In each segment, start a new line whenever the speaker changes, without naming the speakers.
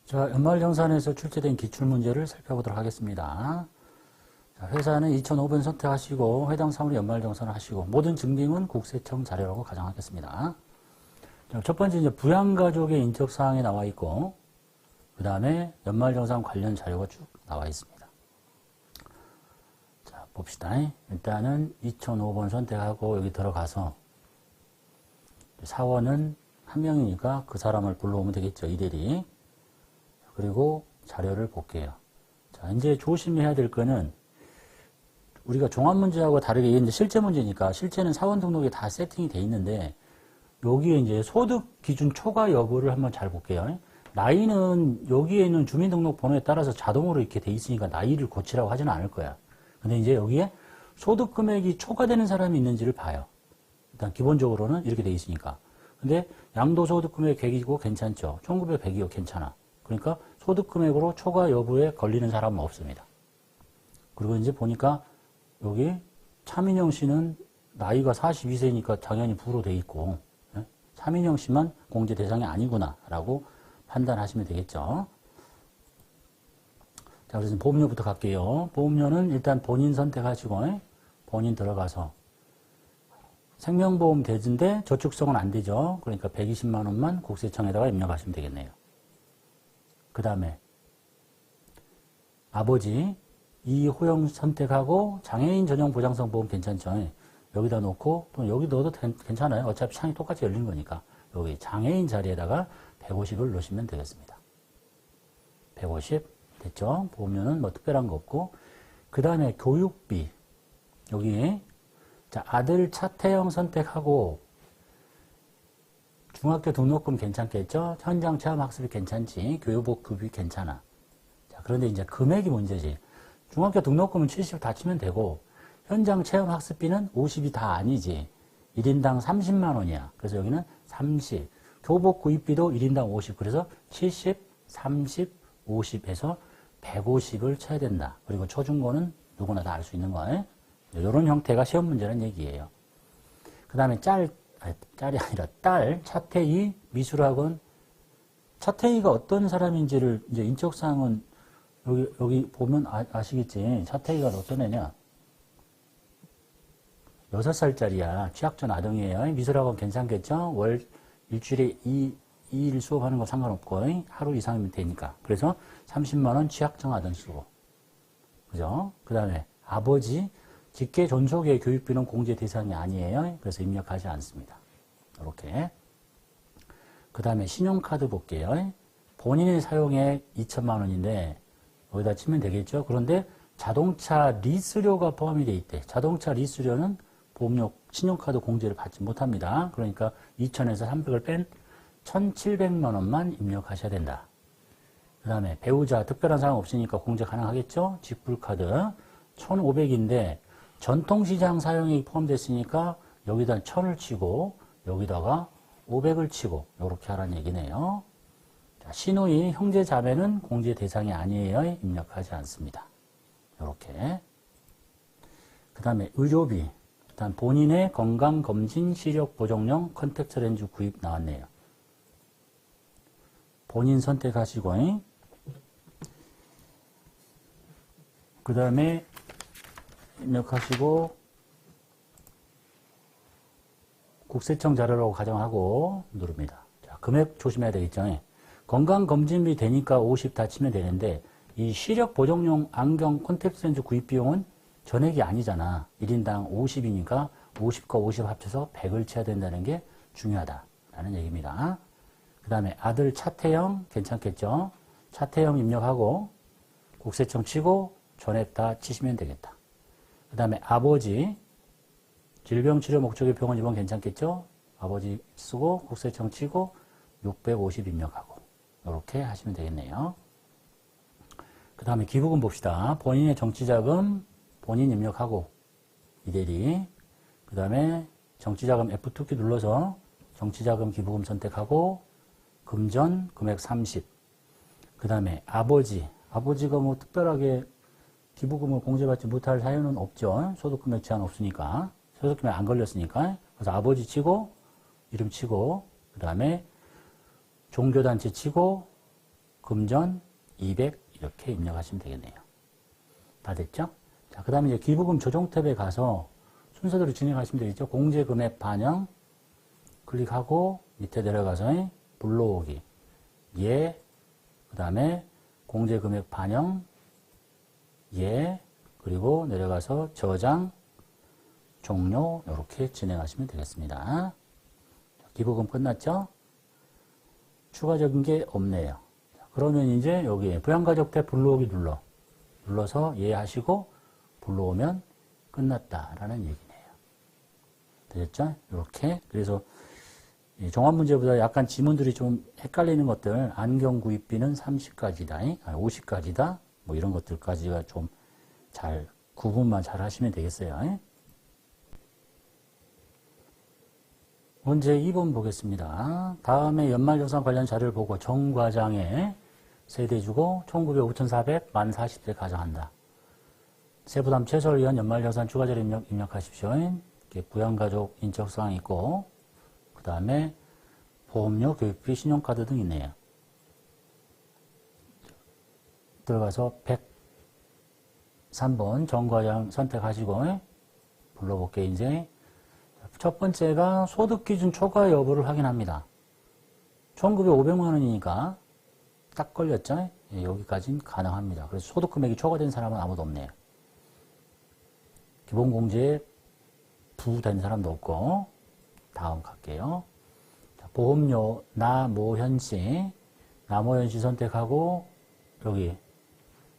자, 연말정산에서 출제된 기출문제를 살펴보도록 하겠습니다. 자, 회사는 2005번 선택하시고 해당 사물의 연말정산을 하시고 모든 증빙은 국세청 자료라고 가정하겠습니다. 자, 첫 번째 이제 부양가족의 인적사항이 나와 있고 그 다음에 연말정산 관련 자료가 쭉 나와 있습니다. 자, 봅시다. 일단은 2005번 선택하고 여기 들어가서 사원은 한 명이니까 그 사람을 불러오면 되겠죠. 이대리. 그리고 자료를 볼게요. 자, 이제 조심해야 될 거는 우리가 종합문제하고 다르게 이게 이제 실제 문제니까 실제는 사원 등록이 다 세팅이 돼 있는데 여기에 이제 소득 기준 초과 여부를 한번 잘 볼게요. 나이는 여기에 있는 주민등록번호에 따라서 자동으로 이렇게 돼 있으니까 나이를 고치라고 하지는 않을 거야. 근데 이제 여기에 소득 금액이 초과되는 사람이 있는지를 봐요. 일단 기본적으로는 이렇게 돼 있으니까. 근데 양도소득 금액 100이고 괜찮죠. 1900이고 괜찮아. 그러니까 소득 금액으로 초과 여부에 걸리는 사람은 없습니다. 그리고 이제 보니까 여기 차민영 씨는 나이가 42세니까 당연히 부로 돼 있고 차민영 씨만 공제 대상이 아니구나 라고 판단하시면 되겠죠. 자, 그래서 보험료부터 갈게요. 보험료는 일단 본인 선택하시고 본인 들어가서 생명보험 대주인데 저축성은 안 되죠. 그러니까 120만 원만 국세청에다가 입력하시면 되겠네요. 그 다음에 아버지 이호영 선택하고 장애인 전용 보장성 보험 괜찮죠. 여기다 놓고 또 여기 넣어도 괜찮아요. 어차피 창이 똑같이 열리는 거니까 여기 장애인 자리에다가 150을 넣으시면 되겠습니다. 150 됐죠. 보험료는 뭐 특별한 거 없고 그 다음에 교육비 여기 자, 아들 차태영 선택하고 중학교 등록금 괜찮겠죠? 현장 체험 학습이 괜찮지. 교육복 급이 괜찮아. 자, 그런데 이제 금액이 문제지. 중학교 등록금은 70 다 치면 되고 현장 체험 학습비는 50이 다 아니지. 1인당 30만 원이야. 그래서 여기는 30. 교복 구입비도 1인당 50. 그래서 70, 30, 50에서 150을 쳐야 된다. 그리고 초중고는 누구나 다 알 수 있는 거예요. 이런 형태가 시험 문제라는 얘기예요. 그 다음에 짤이 아니라 딸, 차태희 미술학원. 차태희가 어떤 사람인지를 이제 인적사항은 여기 보면 아시겠지. 차태희가 어떤 애냐. 6살짜리야. 취약전 아동이에요. 미술학원 괜찮겠죠? 월 일주일에 2일 수업하는 거 상관없고 하루 이상이면 되니까. 그래서 30만 원 취약전 아동 쓰고. 그죠? 그 다음에 아버지 직계 존속의 교육비는 공제 대상이 아니에요. 그래서 입력하지 않습니다. 이렇게. 그 다음에 신용카드 볼게요. 본인의 사용액 2천만 원인데 여기다 치면 되겠죠. 그런데 자동차 리스료가 포함이 돼 있대. 자동차 리스료는 보험료 신용카드 공제를 받지 못합니다. 그러니까 2천에서 300을 뺀 1,700만 원만 입력하셔야 된다. 그 다음에 배우자 특별한 사항 없으니까 공제 가능하겠죠. 직불카드 1,500인데 전통시장 사용액이 포함됐으니까 여기다 1,000을 치고 여기다가 500을 치고 이렇게 하라는 얘기네요. 자, 시누이 형제 자매는 공제 대상이 아니에요. 입력하지 않습니다. 이렇게. 그 다음에 의료비. 일단 본인의 건강검진 시력보정용 컨택트 렌즈 구입 나왔네요. 본인 선택하시고 그 다음에 입력하시고 국세청 자료라고 가정하고 누릅니다. 자, 금액 조심해야 되겠죠. 건강검진비 되니까 50 다 치면 되는데 이 시력보정용 안경 콘택트 렌즈 구입 비용은 전액이 아니잖아. 1인당 50이니까 50과 50 합쳐서 100을 쳐야 된다는 게 중요하다라는 얘기입니다. 그 다음에 아들 차태영 괜찮겠죠? 차태영 입력하고 국세청 치고 전액 다 치시면 되겠다. 그 다음에 아버지 질병치료 목적의 병원 입원 괜찮겠죠? 아버지 쓰고 국세청 치고 650 입력하고 이렇게 하시면 되겠네요. 그 다음에 기부금 봅시다. 본인의 정치자금 본인 입력하고 이대리. 그 다음에 정치자금 F2키 눌러서 정치자금 기부금 선택하고 금전 금액 30. 그 다음에 아버지가 뭐 특별하게 기부금을 공제받지 못할 사유는 없죠. 소득금액 제한 없으니까. 소득금액 안 걸렸으니까. 그래서 아버지 치고 이름 치고 그 다음에 종교단체 치고 금전 200 이렇게 입력하시면 되겠네요. 다 됐죠? 자, 그 다음에 이제 기부금 조정 탭에 가서 순서대로 진행하시면 되겠죠? 공제 금액 반영 클릭하고 밑에 내려가서 불러오기 예, 그 다음에 공제 금액 반영 예, 그리고 내려가서 저장 종료 이렇게 진행하시면 되겠습니다. 기부금 끝났죠? 추가적인 게 없네요. 그러면 이제 여기 부양가족 탭 불러오기 눌러서 예 하시고 불러오면 끝났다라는 얘기네요. 되셨죠? 이렇게. 그래서 종합 문제보다 약간 지문들이 좀 헷갈리는 것들, 안경 구입비는 30가지다, 50가지다, 뭐 이런 것들까지가 좀 잘 구분만 잘 하시면 되겠어요. 문제 2번 보겠습니다. 다음에 연말정산 관련 자료를 보고 정 과장에 세대 주고 1900, 5400, 만 40세 가정한다. 세부담 최소를 위한 연말정산 추가자료 입력하십시오. 이렇게 부양가족 인적사항이 있고 그 다음에 보험료, 교육비, 신용카드 등 있네요. 들어가서 103번 정과장 선택하시고 불러볼게요. 이제 첫 번째가 소득기준 초과 여부를 확인합니다. 1900, 500만 원이니까 딱 걸렸죠? 여기까지는 가능합니다. 그래서 소득금액이 초과된 사람은 아무도 없네요. 기본공제에 부된 사람도 없고 다음 갈게요. 자, 보험료 나모현씨 선택하고 여기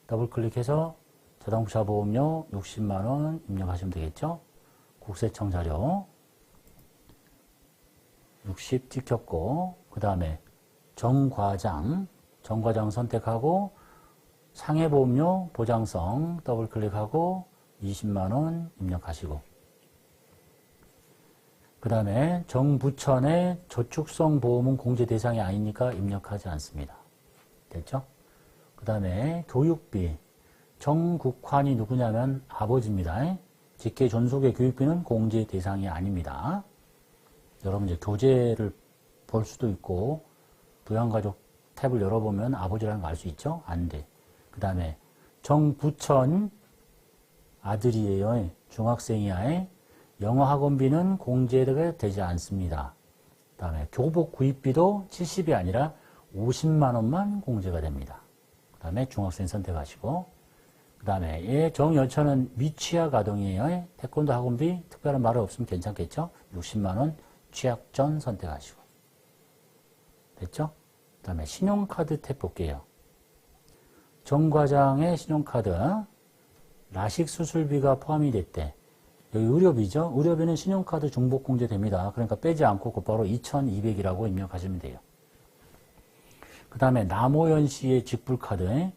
더블클릭해서 자동차 보험료 60만 원 입력하시면 되겠죠? 국세청 자료 60 찍혔고 그 다음에 정과장 선택하고 상해보험료 보장성 더블클릭하고 20만 원 입력하시고 그 다음에 정부천의 저축성 보험은 공제 대상이 아니니까 입력하지 않습니다. 됐죠? 그 다음에 교육비 정국환이 누구냐면 아버지입니다. 직계 존속의 교육비는 공제 대상이 아닙니다. 여러분 이제 교재를 볼 수도 있고 부양가족 탭을 열어보면 아버지라는 거 알 수 있죠? 안 돼. 그 다음에 정부천 아들이에요. 중학생이야. 영어 학원비는 공제가 되지 않습니다. 그 다음에 교복 구입비도 70이 아니라 50만 원만 공제가 됩니다. 그 다음에 중학생 선택하시고 그 다음에 얘 정여천은 미취학 아동이에요. 태권도 학원비 특별한 말이 없으면 괜찮겠죠? 60만 원 취약 전 선택하시고 됐죠? 그 다음에 신용카드 탭 볼게요. 정 과장의 신용카드 라식 수술비가 포함이 됐대. 여기 의료비죠? 의료비는 신용카드 중복 공제됩니다. 그러니까 빼지 않고 곧바로 2,200이라고 입력하시면 돼요. 그 다음에 남호연 씨의 직불카드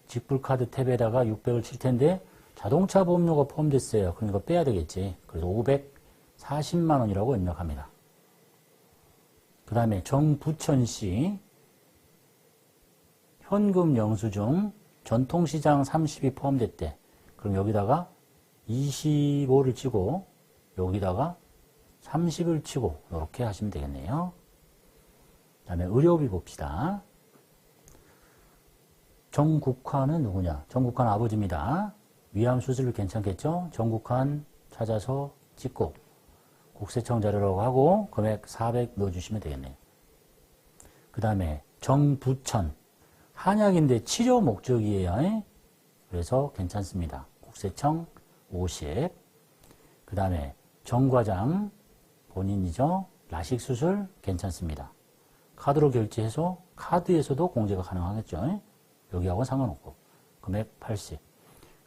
탭에다가 600을 칠 텐데 자동차 보험료가 포함됐어요. 그러니까 빼야 되겠지. 그래서 540만 원이라고 입력합니다. 그 다음에 정부천 씨 현금 영수증 전통시장 30이 포함됐대. 그럼 여기다가 25를 치고 여기다가 30을 치고 이렇게 하시면 되겠네요. 그 다음에 의료비 봅시다. 정국환은 누구냐? 정국환 아버지입니다. 위암 수술 괜찮겠죠? 정국환 찾아서 찍고 국세청 자료라고 하고 금액 400 넣어주시면 되겠네요. 그 다음에 정부천 한약인데 치료 목적이에요. 그래서 괜찮습니다. 국세청 50. 그 다음에 정과장 본인이죠. 라식 수술 괜찮습니다. 카드로 결제해서 카드에서도 공제가 가능하겠죠. 여기하고 상관없고 금액 80.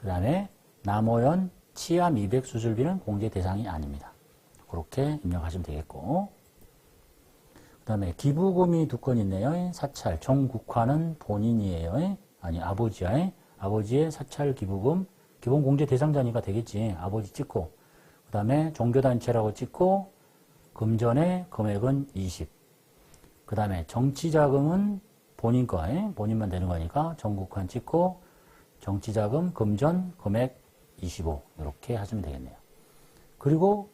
그 다음에 남호연 치암 200 수술비는 공제 대상이 아닙니다. 그렇게 입력하시면 되겠고 그 다음에 기부금이 2건 있네요. 사찰 정국환은 본인이에요. 아니 아버지야. 아버지의 사찰 기부금 기본 공제 대상자니까 되겠지. 아버지 찍고 그 다음에 종교단체라고 찍고 금전의 금액은 20. 그 다음에 정치자금은 본인 거, 본인만 되는 거니까 정국환 찍고 정치자금 금전 금액 25 이렇게 하시면 되겠네요. 그리고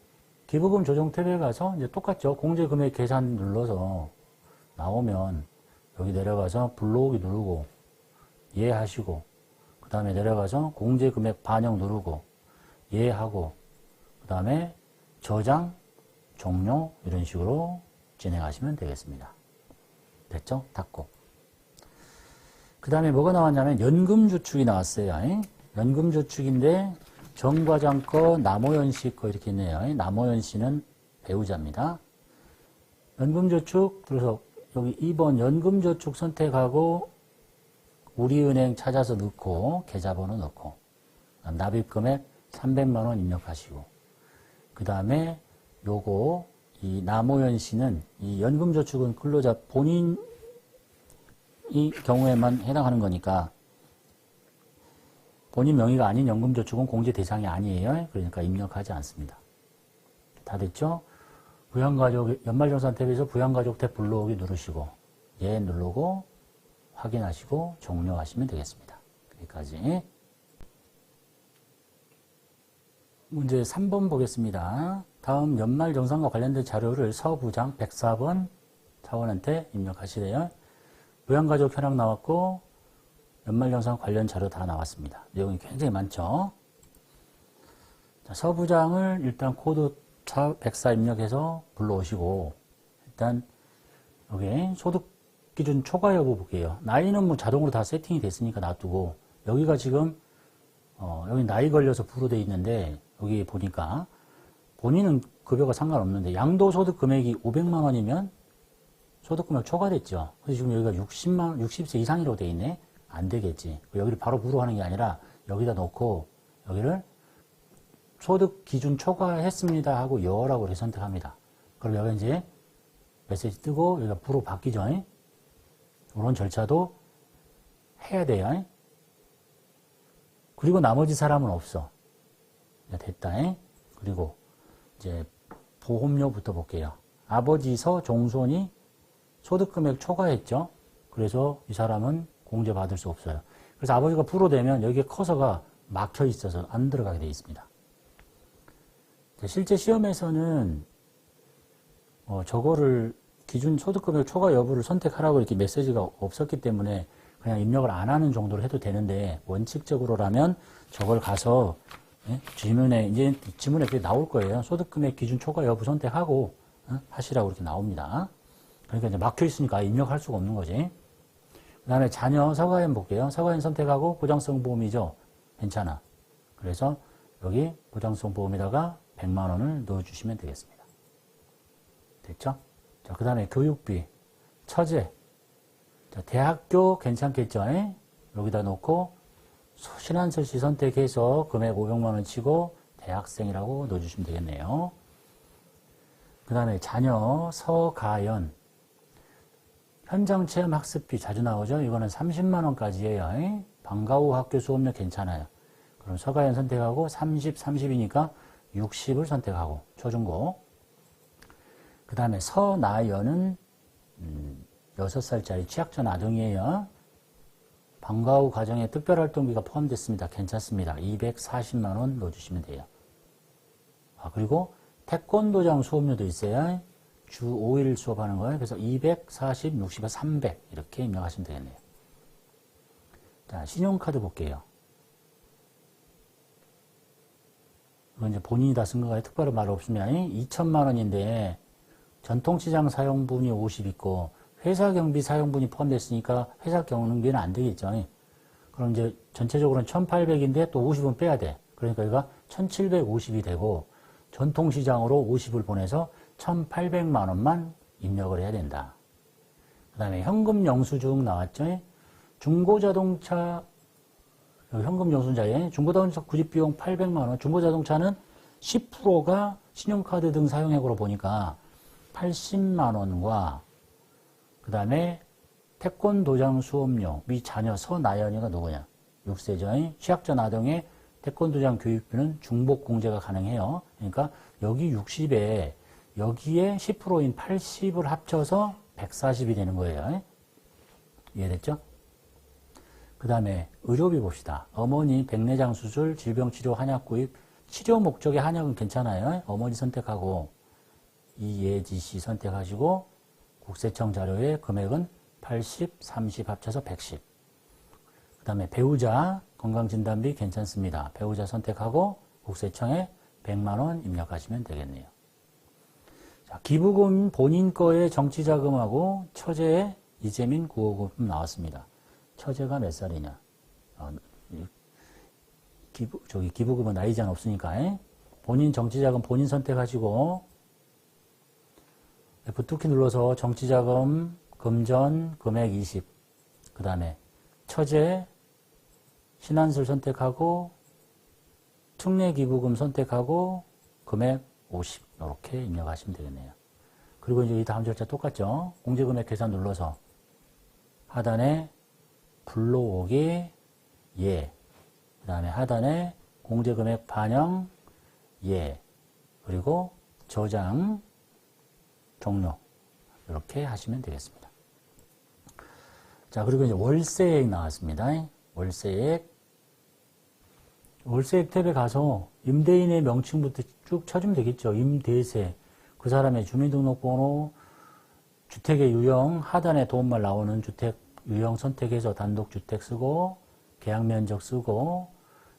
기부금 조정 탭에 가서 이제 똑같죠. 공제금액 계산 눌러서 나오면 여기 내려가서 불러오기 누르고 예하시고 그 다음에 내려가서 공제금액 반영 누르고 예하고 그 다음에 저장 종료 이런 식으로 진행하시면 되겠습니다. 됐죠? 닫고 그 다음에 뭐가 나왔냐면 연금저축이 나왔어요. 연금저축인데 정과장 거, 남호연 씨 거 이렇게 있네요. 남호연 씨는 배우자입니다. 연금저축 들어서 여기 2번 연금저축 선택하고 우리은행 찾아서 넣고 계좌번호 넣고 납입금액 300만 원 입력하시고 그 다음에 요거 이 남호연 씨는 이 연금저축은 근로자 본인이 경우에만 해당하는 거니까 본인 명의가 아닌 연금저축은 공제 대상이 아니에요. 그러니까 입력하지 않습니다. 다 됐죠? 부양가족, 연말정산 탭에서 부양가족 탭 불러오기 누르시고 예 누르고 확인하시고 종료하시면 되겠습니다. 여기까지. 문제 3번 보겠습니다. 다음 연말정산과 관련된 자료를 서부장 104번 사원한테 입력하시래요. 부양가족 현황 나왔고 연말정산 관련 자료 다 나왔습니다. 내용이 굉장히 많죠. 자, 서부장을 일단 코드 104 입력해서 불러오시고 일단 여기 소득기준 초과 여부 볼게요. 나이는 뭐 자동으로 다 세팅이 됐으니까 놔두고 여기가 지금 여기 나이 걸려서 불어돼 있는데 여기 보니까 본인은 급여가 상관없는데 양도소득 금액이 500만 원이면 소득금액 초과됐죠. 그래서 지금 여기가 60세 이상이라고 돼 있네. 안 되겠지. 여기를 바로 불어하는 게 아니라 여기다 놓고 여기를 소득 기준 초과했습니다 하고 여라고 이렇게 선택합니다. 그럼 여기 이제 메시지 뜨고 여기가 불어 바뀌죠. 이런 절차도 해야 돼요. 그리고 나머지 사람은 없어. 됐다. 그리고 이제 보험료부터 볼게요. 아버지 서 종손이 소득금액 초과했죠. 그래서 이 사람은 공제 받을 수 없어요. 그래서 아버지가 불어되면 여기에 커서가 막혀 있어서 안 들어가게 되어 있습니다. 실제 시험에서는 저거를 기준 소득금액 초과 여부를 선택하라고 이렇게 메시지가 없었기 때문에 그냥 입력을 안 하는 정도로 해도 되는데 원칙적으로라면 저걸 가서 지문에 그게 나올 거예요. 소득금액 기준 초과 여부 선택하고 하시라고 이렇게 나옵니다. 그러니까 이제 막혀 있으니까 입력할 수가 없는 거지. 그 다음에 자녀 서가인 볼게요. 서가인 선택하고 보장성 보험이죠. 괜찮아. 그래서 여기 보장성 보험에다가 100만 원을 넣어주시면 되겠습니다. 됐죠? 자, 그 다음에 교육비, 처제. 자, 대학교 괜찮겠죠? 여기다 놓고 신한설씨 선택해서 금액 500만 원 치고 대학생이라고 넣어주시면 되겠네요. 그 다음에 자녀 서가연. 현장체험 학습비 자주 나오죠? 이거는 30만 원까지예요. 방과 후 학교 수업료 괜찮아요. 그럼 서가연 선택하고 30, 30이니까 60을 선택하고 초중고. 그 다음에 서나연은 6살짜리 취약전 아동이에요. 방과 후 가정에 특별활동비가 포함됐습니다. 괜찮습니다. 240만 원 넣어주시면 돼요. 그리고 태권도장 수업료도 있어요. 주 5일 수업하는 거예요. 그래서 240, 60에 300 이렇게 입력하시면 되겠네요. 자, 신용카드 볼게요. 이건 이제 본인이 다 쓴 거가요. 특별한 말 없으면 2천만 원인데 전통시장 사용분이 50 있고 회사 경비 사용분이 포함됐으니까 회사 경비는 안 되겠죠. 그럼 이제 전체적으로는 1,800인데 또 50은 빼야 돼. 그러니까 여기가 1,750이 되고 전통시장으로 50을 보내서 1,800만 원만 입력을 해야 된다. 그 다음에 현금 영수증 나왔죠. 중고자동차 여기 현금 영수증자에 중고자동차 구입비용 800만 원. 중고자동차는 10%가 신용카드 등 사용액으로 보니까 80만 원과 그 다음에 태권도장 수업료 미 자녀 서나연이가 누구냐? 6세죠. 취약전 아동의 태권도장 교육비는 중복 공제가 가능해요. 그러니까 여기 60에 여기에 10%인 80을 합쳐서 140이 되는 거예요. 이해됐죠? 그 다음에 의료비 봅시다. 어머니 백내장 수술, 질병치료, 한약 구입, 치료 목적의 한약은 괜찮아요. 어머니 선택하고 이예지 씨 선택하시고 국세청 자료의 금액은 80, 30 합쳐서 110. 그 다음에 배우자 건강진단비 괜찮습니다. 배우자 선택하고 국세청에 100만 원 입력하시면 되겠네요. 자, 기부금 본인 거에 정치자금하고 처제의 이재민 955금 나왔습니다. 처제가 몇 살이냐? 기부금은 나이 제한 없으니까 본인 정치자금 본인 선택하시고 F2키 눌러서 정치자금 금전 금액 20. 그 다음에 처제 신한술 선택하고 특례기부금 선택하고 금액 50 이렇게 입력하시면 되겠네요. 그리고 이제 이 다음 절차 똑같죠. 공제금액 계산 눌러서 하단에 불러오기 예, 그 다음에 하단에 공제금액 반영 예, 그리고 저장 종료 이렇게 하시면 되겠습니다. 자, 그리고 이제 월세액 나왔습니다. 월세액 탭에 가서 임대인의 명칭부터 쭉 쳐주면 되겠죠. 임대세, 그 사람의 주민등록번호, 주택의 유형, 하단에 도움말 나오는 주택 유형 선택해서 단독주택 쓰고, 계약면적 쓰고,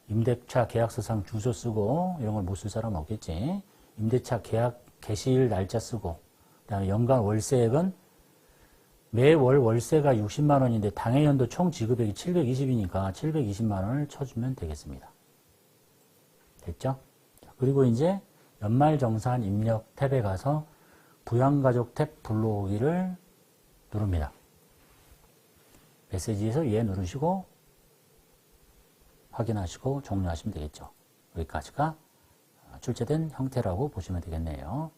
임대차 계약서상 주소 쓰고, 이런 걸 못 쓸 사람은 없겠지. 임대차 계약 개시일 날짜 쓰고, 그 다음에 연간 월세액은 매월 월세가 60만 원인데 당해연도 총 지급액이 720이니까 720만 원을 쳐주면 되겠습니다. 됐죠? 그리고 이제 연말정산 입력 탭에 가서 부양가족 탭 불러오기를 누릅니다. 메시지에서 예 누르시고 확인하시고 종료하시면 되겠죠. 여기까지가 출제된 형태라고 보시면 되겠네요.